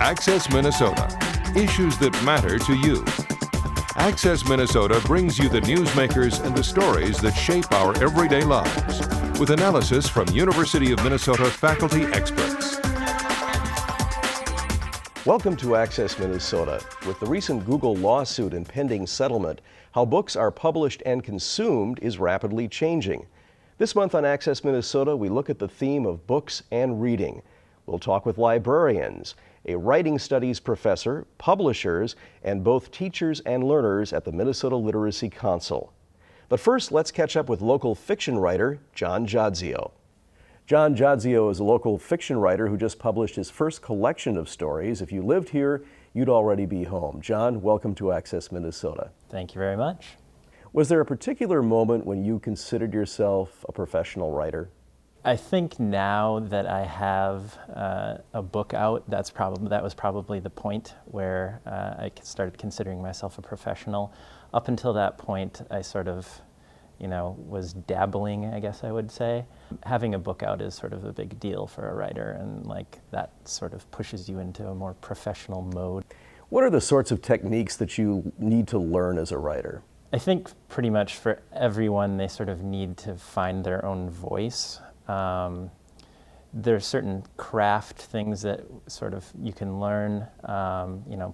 Access Minnesota. Issues that matter to you. Access Minnesota brings you the newsmakers and the stories that shape our everyday lives, with analysis from University of Minnesota faculty experts. Welcome to Access Minnesota. With the recent Google lawsuit and pending settlement, how books are published and consumed is rapidly changing. This month on Access Minnesota, we look at the theme of books and reading. We'll talk with librarians, a writing studies professor, publishers, and both teachers and learners at the Minnesota Literacy Council. But first, let's catch up with local fiction writer John Jodzio. John Jodzio is a local fiction writer who just published his first collection of stories. If you lived here, you'd already be home. John, welcome to Access Minnesota. Thank you very much. Was there a particular moment when you considered yourself a professional writer? I think now that I have a book out, that was probably the point where I started considering myself a professional. Up until that point, I sort of, was dabbling, I guess I would say. Having a book out is sort of a big deal for a writer, and that sort of pushes you into a more professional mode. What are the sorts of techniques that you need to learn as a writer? I think pretty much for everyone, they sort of need to find their own voice. There are certain craft things that sort of you can learn,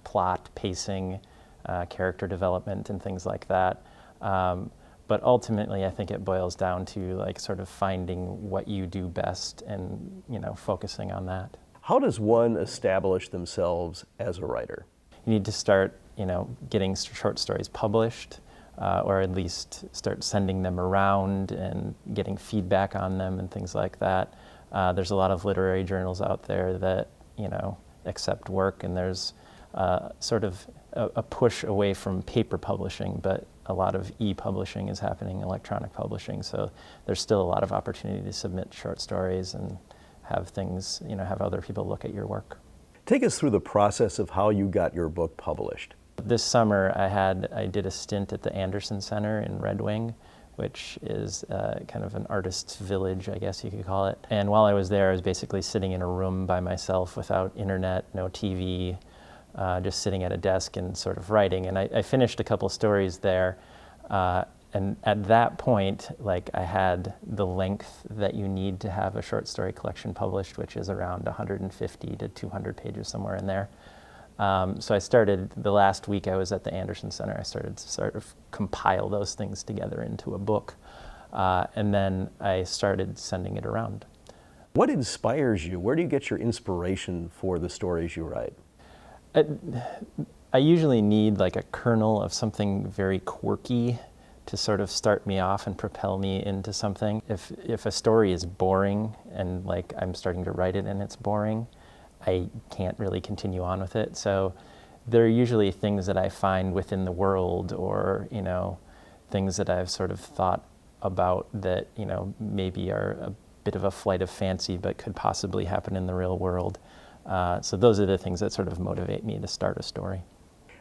plot, pacing, character development, and things like that. But ultimately, I think it boils down to sort of finding what you do best and, focusing on that. How does one establish themselves as a writer? You need to start, getting short stories published. Or at least start sending them around and getting feedback on them and things like that. There's a lot of literary journals out there that, accept work, and there's sort of a push away from paper publishing, but a lot of e-publishing is happening, electronic publishing, so there's still a lot of opportunity to submit short stories and have things, have other people look at your work. Take us through the process of how you got your book published. This summer I did a stint at the Anderson Center in Red Wing, which is kind of an artist's village, I guess you could call it. And while I was there, I was basically sitting in a room by myself without internet, no TV, just sitting at a desk and sort of writing. And I finished a couple stories there. And at that point, I had the length that you need to have a short story collection published, which is around 150 to 200 pages, somewhere in there. So I started, the last week I was at the Anderson Center, I started to sort of compile those things together into a book. And then I started sending it around. What inspires you? Where do you get your inspiration for the stories you write? I usually need a kernel of something very quirky to sort of start me off and propel me into something. If a story is boring and I'm starting to write it and it's boring, I can't really continue on with it. So there are usually things that I find within the world, or, things that I've sort of thought about that, maybe are a bit of a flight of fancy but could possibly happen in the real world. So those are the things that sort of motivate me to start a story.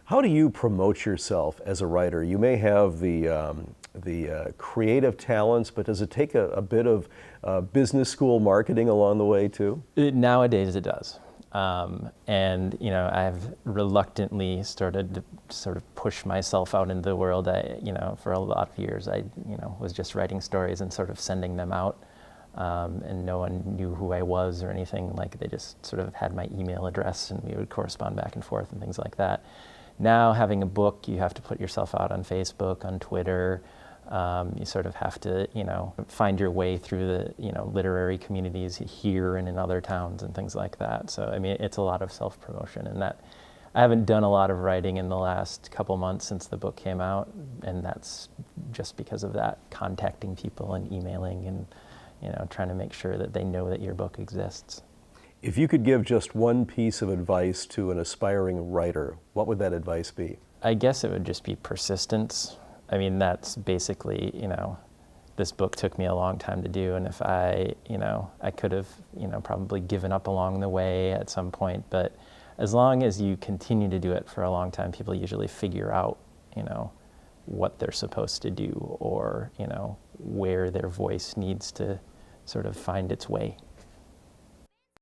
How do you promote yourself as a writer? You may have the creative talents, but does it take a bit of business school marketing along the way too? Nowadays it does. And I've reluctantly started to sort of push myself out into the world. For a lot of years, I was just writing stories and sort of sending them out, and no one knew who I was or anything. They just sort of had my email address, and we would correspond back and forth and things like that. Now, having a book, you have to put yourself out on Facebook, on Twitter. You sort of have to, find your way through the, literary communities here and in other towns and things like that. So, it's a lot of self-promotion, and that I haven't done a lot of writing in the last couple months since the book came out, and that's just because of that, contacting people and emailing and, trying to make sure that they know that your book exists. If you could give just one piece of advice to an aspiring writer, what would that advice be? I guess it would just be persistence. That's basically, this book took me a long time to do, and if I could have, probably given up along the way at some point, but as long as you continue to do it for a long time, people usually figure out, what they're supposed to do, or, where their voice needs to sort of find its way.